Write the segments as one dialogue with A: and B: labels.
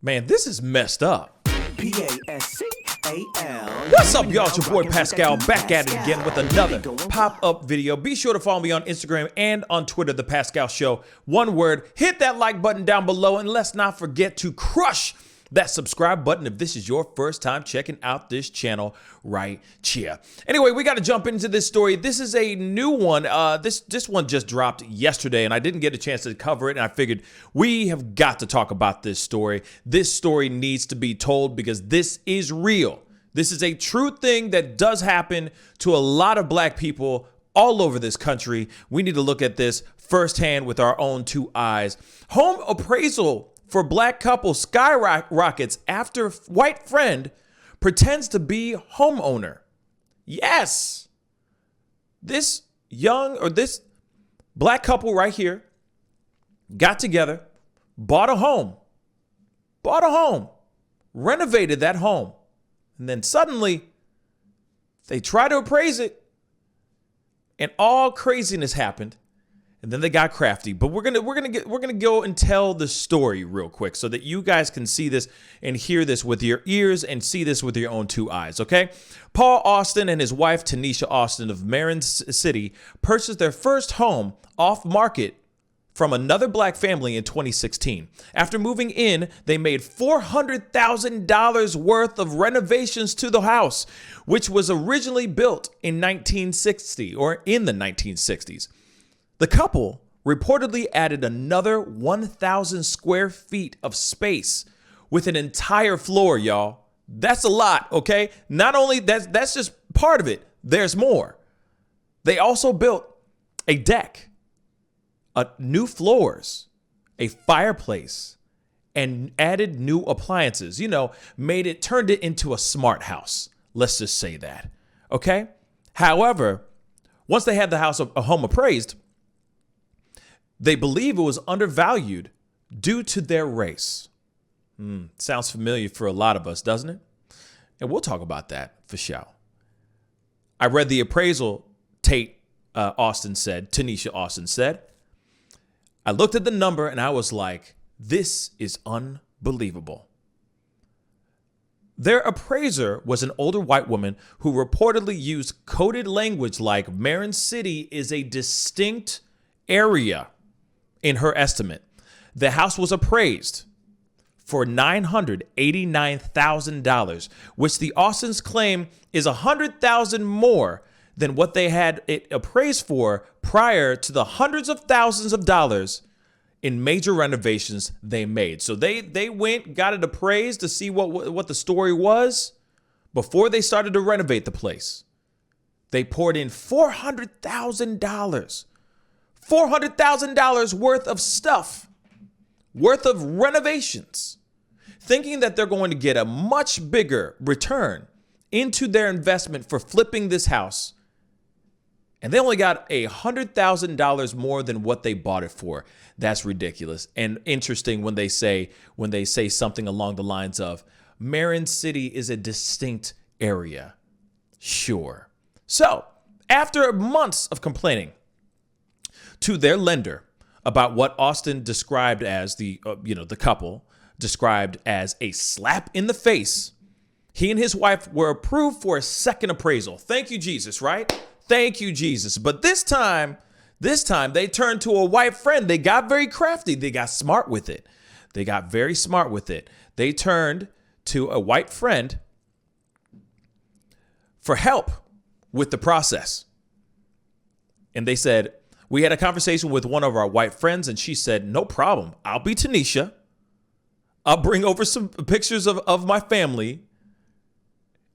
A: Man, this is messed up.
B: Pascal.
A: What's up, y'all? It's your boy Pascal back at it again with another pop-up video. Be sure to follow me on Instagram and on Twitter, The Pascal Show. One word, hit that like button down below, and let's not forget to crush that subscribe button if this is your first time checking out this channel right here. Anyway, we got to jump into this story. This is a new one. This one just dropped yesterday, and I didn't get a chance to cover it, and I figured we have got to talk about this story. This story needs to be told because this is real. This is a true thing that does happen to a lot of black people all over this country. We need to look at this firsthand with our own two eyes. Home appraisal for black couple skyrockets after white friend pretends to be homeowner. Yes. This black couple right here got together, bought a home, renovated that home. And then suddenly they try to appraise it and all craziness happened. And then they got crafty. But we're gonna go and tell the story real quick so that you guys can see this and hear this with your ears and see this with your own two eyes, okay? Paul Austin and his wife Tanisha Austin of Marin City purchased their first home off market from another black family in 2016. After moving in, they made $400,000 worth of renovations to the house, which was originally built in 1960 or in the 1960s. The couple reportedly added another 1,000 square feet of space with an entire floor, y'all. That's a lot, okay? Not only that's just part of it. There's more. They also built a deck, new floors, a fireplace, and added new appliances. Turned it into a smart house. Let's just say that, okay? However, once they had the home appraised, they believe it was undervalued due to their race. Sounds familiar for a lot of us, doesn't it? And we'll talk about that for sure. I read the appraisal Tanisha Austin said. I looked at the number and I was like, this is unbelievable. Their appraiser was an older white woman who reportedly used coded language like Marin City is a distinct area. In her estimate, the house was appraised for $989,000, which the Austins claim is $100,000 more than what they had it appraised for prior to the hundreds of thousands of dollars in major renovations they made. So they got it appraised to see what the story was before they started to renovate the place. They poured in $400,000. $400,000 worth of stuff, worth of renovations, thinking that they're going to get a much bigger return into their investment for flipping this house. And they only got $100,000 more than what they bought it for. That's ridiculous. And interesting when they say something along the lines of Marin City is a distinct area. Sure. So after months of complaining to their lender about what Austin described as the couple described as a slap in the face, he and his wife were approved for a second appraisal. Thank you, Jesus, right? Thank you, Jesus. But this time they turned to a white friend. They got very crafty. They got smart with it. They turned to a white friend for help with the process. And they said, we had a conversation with one of our white friends, and she said, no problem. I'll be Tanisha. I'll bring over some pictures of my family.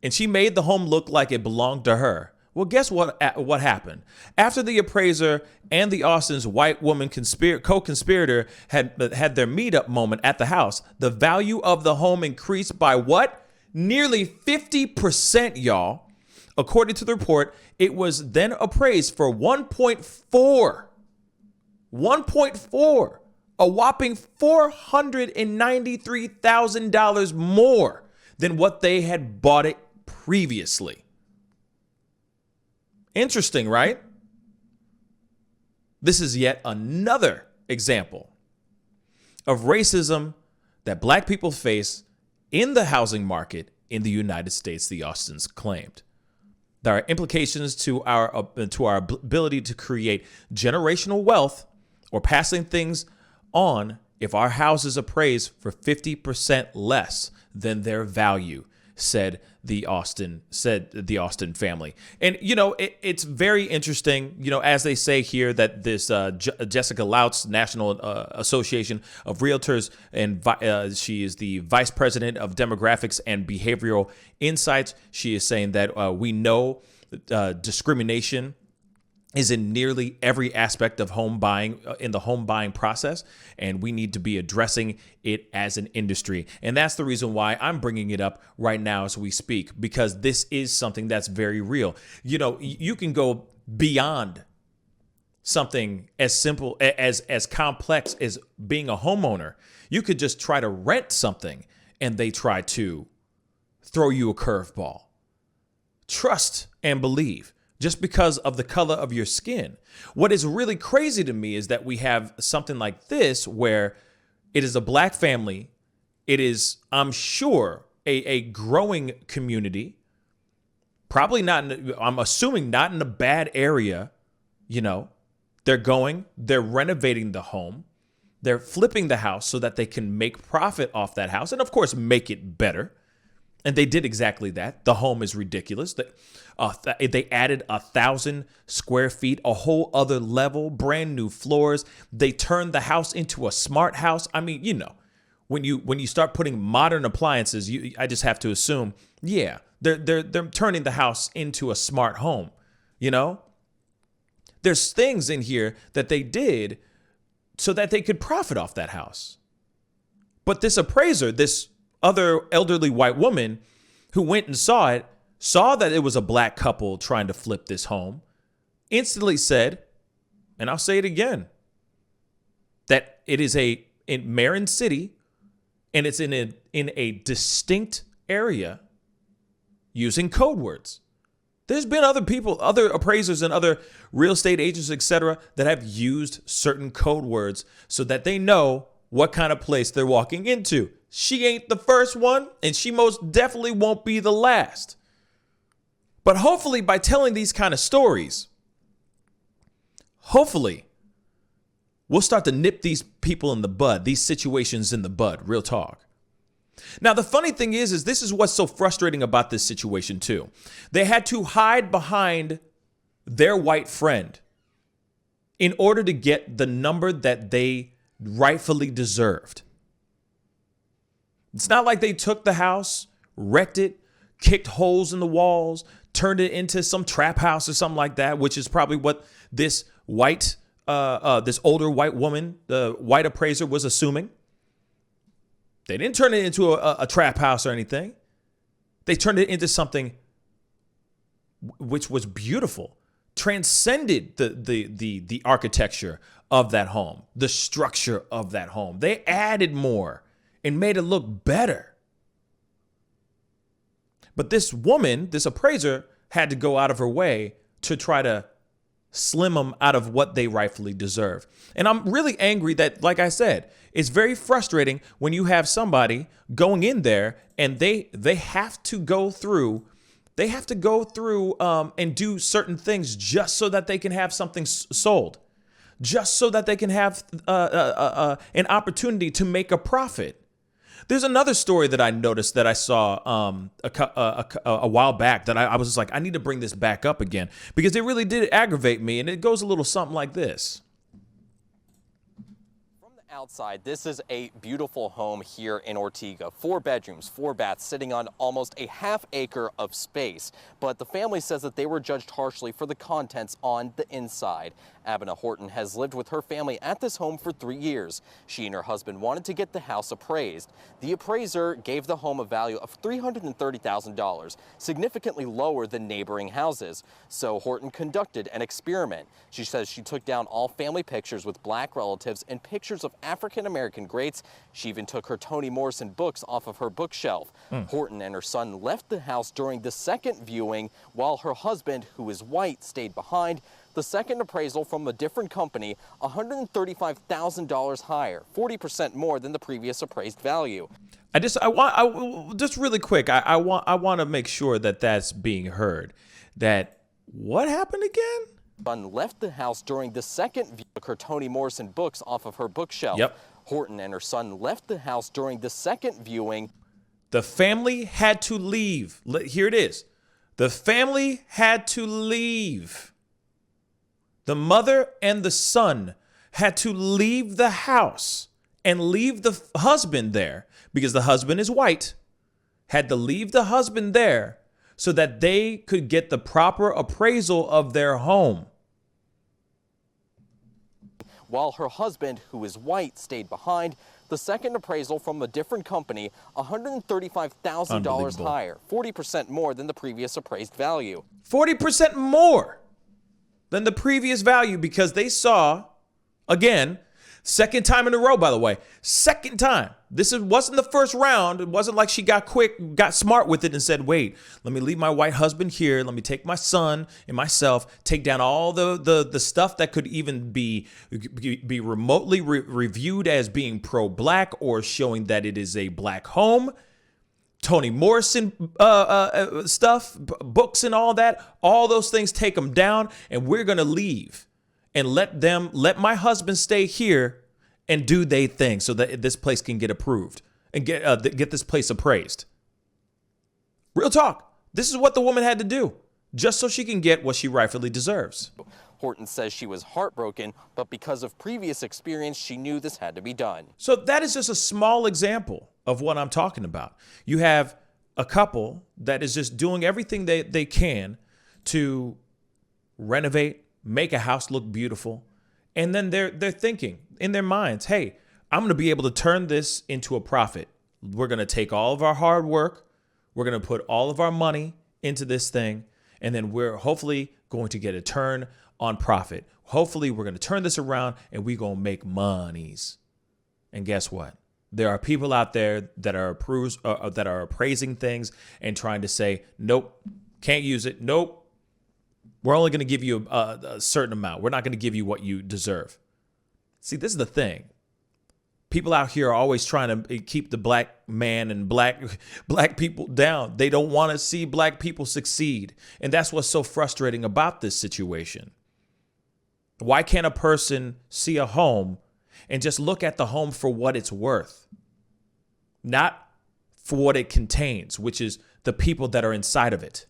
A: And she made the home look like it belonged to her. Well, guess what happened? After the appraiser and the Austin's white woman co-conspirator had their meetup moment at the house, the value of the home increased by what? Nearly 50%, y'all. According to the report, it was then appraised for 1.4, a whopping $493,000 more than what they had bought it previously. Interesting, right? This is yet another example of racism that black people face in the housing market in the United States, the Austins claimed. There are implications to our ability to create generational wealth or passing things on if our houses appraise for 50% less than their value, said the Austin family. And, it's very interesting, as they say here, that this Jessica Lautz, National Association of Realtors, and she is the vice president of demographics and behavioral insights. She is saying that we know discrimination is in nearly every aspect of home buying, in the home buying process, and we need to be addressing it as an industry. And that's the reason why I'm bringing it up right now as we speak, because this is something that's very real. You can go beyond something as simple as complex as being a homeowner. You could just try to rent something and they try to throw you a curveball. Trust and believe. Just because of the color of your skin. What is really crazy to me is that we have something like this where it is a black family. It is, I'm sure, a growing community. Probably not, I'm assuming not in a bad area. They're renovating the home. They're flipping the house so that they can make profit off that house and, of course, make it better. And they did exactly that. The home is ridiculous. They added 1,000 square feet, a whole other level, brand new floors. They turned the house into a smart house. I mean, when you start putting modern appliances, I just have to assume, yeah, they're turning the house into a smart home. There's things in here that they did so that they could profit off that house. But this appraiser, this other elderly white woman who went and saw that it was a black couple trying to flip this home, instantly said, and I'll say it again, that it is in Marin City and it's in a distinct area using code words. There's been other appraisers and other real estate agents, etc., that have used certain code words so that they know what kind of place they're walking into. She ain't the first one, and she most definitely won't be the last. But hopefully, by telling these kind of stories, hopefully, we'll start to nip these people in the bud, these situations in the bud, real talk. Now, the funny thing is this is what's so frustrating about this situation, too. They had to hide behind their white friend in order to get the number that they rightfully deserved. It's not like they took the house, wrecked it, kicked holes in the walls, turned it into some trap house or something like that, which is probably what this older white woman, the white appraiser, was assuming. They didn't turn it into a trap house or anything. They turned it into something which was beautiful, transcended the architecture of that home, the structure of that home. They added more and made it look better. But this woman, this appraiser, had to go out of her way to try to slim them out of what they rightfully deserve. And I'm really angry that, like I said, it's very frustrating when you have somebody going in there and they have to go through and do certain things just so that they can have something sold, just so that they can have an opportunity to make a profit. There's another story that I noticed that I saw a while back that I was just like, I need to bring this back up again because it really did aggravate me. And it goes a little something like this.
B: Outside, this is a beautiful home here in Ortega. 4 bedrooms, 4 baths, sitting on almost a half acre of space. But the family says that they were judged harshly for the contents on the inside. Abena Horton has lived with her family at this home for 3 years. She and her husband wanted to get the house appraised. The appraiser gave the home a value of $330,000, significantly lower than neighboring houses. So Horton conducted an experiment. She says she took down all family pictures with black relatives and pictures of African-American greats. She even took her Toni Morrison books off of her bookshelf. Horton and her son left the house during the second viewing, while her husband, who is white, stayed behind. The second appraisal from a different company, $135,000 higher, 40% more than the previous appraised value.
A: Just really quick, I want to make sure that that's being heard. That what happened again?
B: Son left the house during the second view. Her Toni Morrison books off of her bookshelf.
A: Yep.
B: Horton and her son left the house during the second viewing.
A: The family had to leave. Here it is. The family had to leave. The mother and the son had to leave the house and leave the husband there because the husband is white. Had to leave the husband there so that they could get the proper appraisal of their home.
B: While her husband, who is white, stayed behind. The second appraisal from a different company, $135,000 higher, 40% more than the previous appraised value.
A: 40% more than the previous value because they saw, again, second time in a row, by the way, second time. Wasn't the first round. It wasn't like she got smart with it and said, wait, let me leave my white husband here. Let me take my son and myself, take down all the stuff that could even be remotely reviewed as being pro-black or showing that it is a black home. Toni Morrison stuff, books and all that, all those things, take them down, and we're going to leave and let my husband stay here and do their thing so that this place can get approved and get this place appraised. Real talk. This is what the woman had to do just so she can get what she rightfully deserves.
B: Horton says she was heartbroken, but because of previous experience, she knew this had to be done.
A: So that is just a small example of what I'm talking about. You have a couple that is just doing everything they can to renovate, make a house look beautiful. And then they're thinking in their minds, hey, I'm going to be able to turn this into a profit. We're going to take all of our hard work. We're going to put all of our money into this thing. And then we're hopefully going to get a turn on profit. Hopefully we're going to turn this around and we're going to make monies. And guess what? There are people out there that are appraising things and trying to say, nope, can't use it. Nope. We're only going to give you a certain amount. We're not going to give you what you deserve. See, this is the thing. People out here are always trying to keep the black man and black people down. They don't want to see black people succeed. And that's what's so frustrating about this situation. Why can't a person see a home and just look at the home for what it's worth? Not for what it contains, which is the people that are inside of it.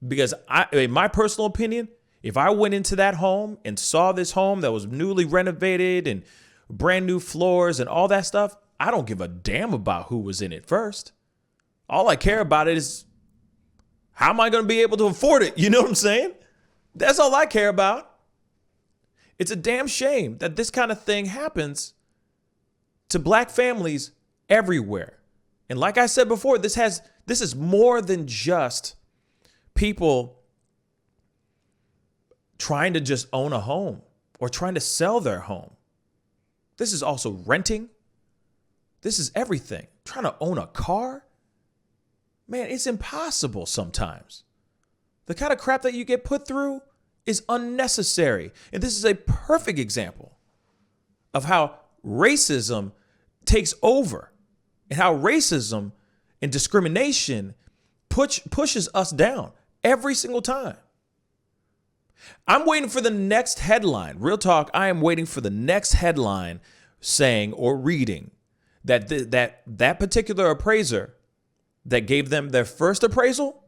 A: Because in my personal opinion, if I went into that home and saw this home that was newly renovated and brand new floors and all that stuff, I don't give a damn about who was in it first. All I care about is how am I going to be able to afford it? You know what I'm saying? That's all I care about. It's a damn shame that this kind of thing happens to black families everywhere. And like I said before, this is more than just people trying to just own a home or trying to sell their home. This is also renting. This is everything. Trying to own a car. Man, it's impossible sometimes. The kind of crap that you get put through is unnecessary. And this is a perfect example of how racism takes over and how racism and discrimination pushes us down every single time. I'm waiting for the next headline. Real talk, I am waiting for the next headline saying or reading that that particular appraiser that gave them their first appraisal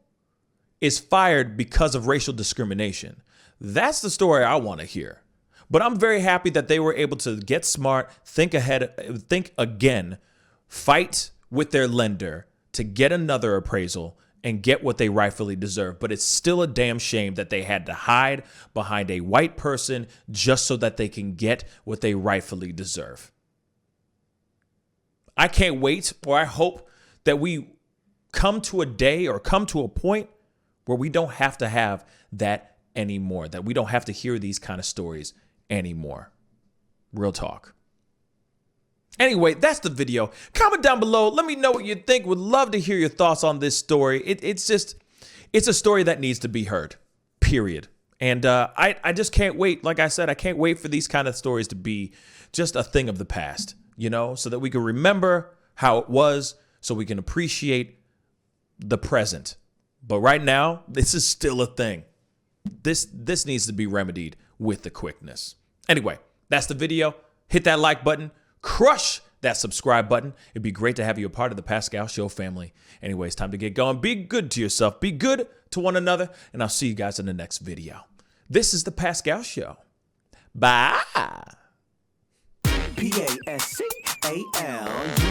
A: is fired because of racial discrimination. That's the story I want to hear. But I'm very happy that they were able to get smart, think ahead, think again, fight with their lender to get another appraisal and get what they rightfully deserve. But it's still a damn shame that they had to hide behind a white person just so that they can get what they rightfully deserve. I can't wait, or I hope that we come to a day or come to a point where we don't have to have that anymore, that we don't have to hear these kind of stories anymore. Real talk. Anyway, that's the video. Comment down below. Let me know what you think. Would love to hear your thoughts on this story. It's a story that needs to be heard, period. And I just can't wait. Like I said, I can't wait for these kind of stories to be just a thing of the past, so that we can remember how it was, so we can appreciate the present. But right now, this is still a thing. This needs to be remedied with the quickness. Anyway, that's the video. Hit that like button. Crush that subscribe button. It'd be great to have you a part of the Pascal Show family. Anyways, time to get going. Be good to yourself. Be good to one another. And I'll see you guys in the next video. This is the Pascal Show. Bye.
C: Pascal.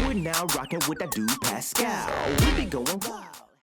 C: You are now rocking with that dude Pascal. We be going wild.